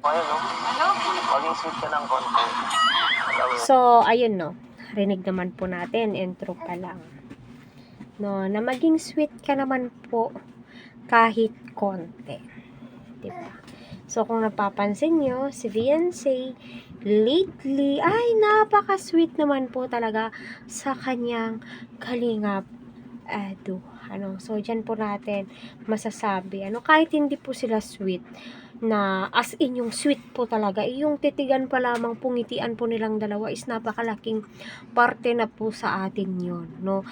Ayun, no? Maging sweet ka ng konti. So, ayun, no. Rinig naman po natin, intro pa lang. No, na maging sweet ka naman po kahit konti. Diba? So, kung napapansin nyo, si Beyonce, lately, ay, napaka-sweet naman po talaga sa kanyang kalingap. So, dyan po natin masasabi, kahit hindi po sila sweet, na as in yung sweet po talaga, yung titigan pa lamang, pungitian po nilang dalawa is napakalaking parte na po sa atin yun, no?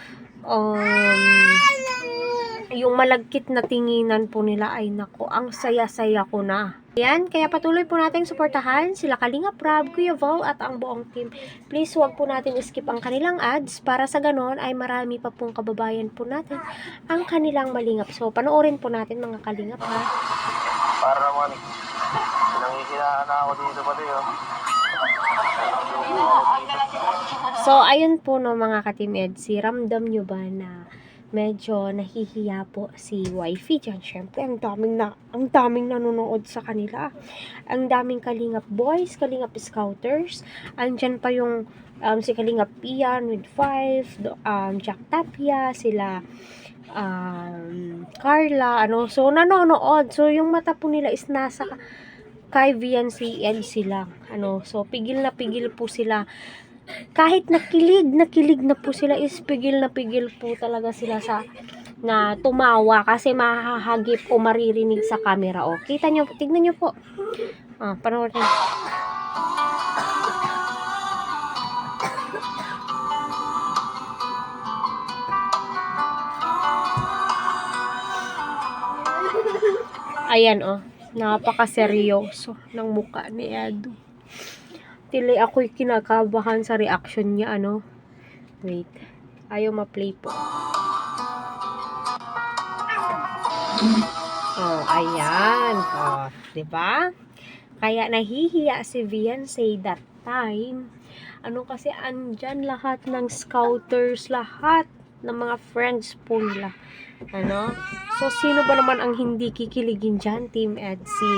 Yung malagkit na tinginan po nila, ay nako, ang saya-saya ko na. Yan, kaya patuloy po natin suportahan sila Kalinga Prab, Kuya Val at ang buong team. Please huwag po natin skip ang kanilang ads para sa ganon ay marami pa pong kababayan po natin ang kanilang malingap. So, panoorin po natin mga kalingap, ha. Para naman, nangihinaan na ako dito pati, oh. So, ayun po no mga ka-Team Edsi, ramdam nyo ba na medyo nahihiya po si wifey dyan? Syempre, ang daming nanonood sa kanila. Ang daming Kalingap boys, Kalingap scouters. Andyan pa yung si Kalingap Ian with 5, Jack Tapia, sila Carla, so nanonood. So, yung mata po nila is nasa kay Beyonce and sila. So, pigil na pigil po sila. Kahit nakilig na po sila, is pigil na pigil po talaga sila sa na tumawa kasi mahahagip o maririnig sa camera. Kita nyo, tignan nyo po. Panoorin. Ayan, napaka-seryoso ng mukha ni Edu. Tili ako'y kinakabahan sa reaction niya, Wait. Ayaw ma-play po. Ayan. Diba? Kaya nahihiya si Beyonce that time. Kasi andyan lahat ng scouters, lahat ng mga friends po nila. So, sino ba naman ang hindi kikiligin dyan, Team Edsi?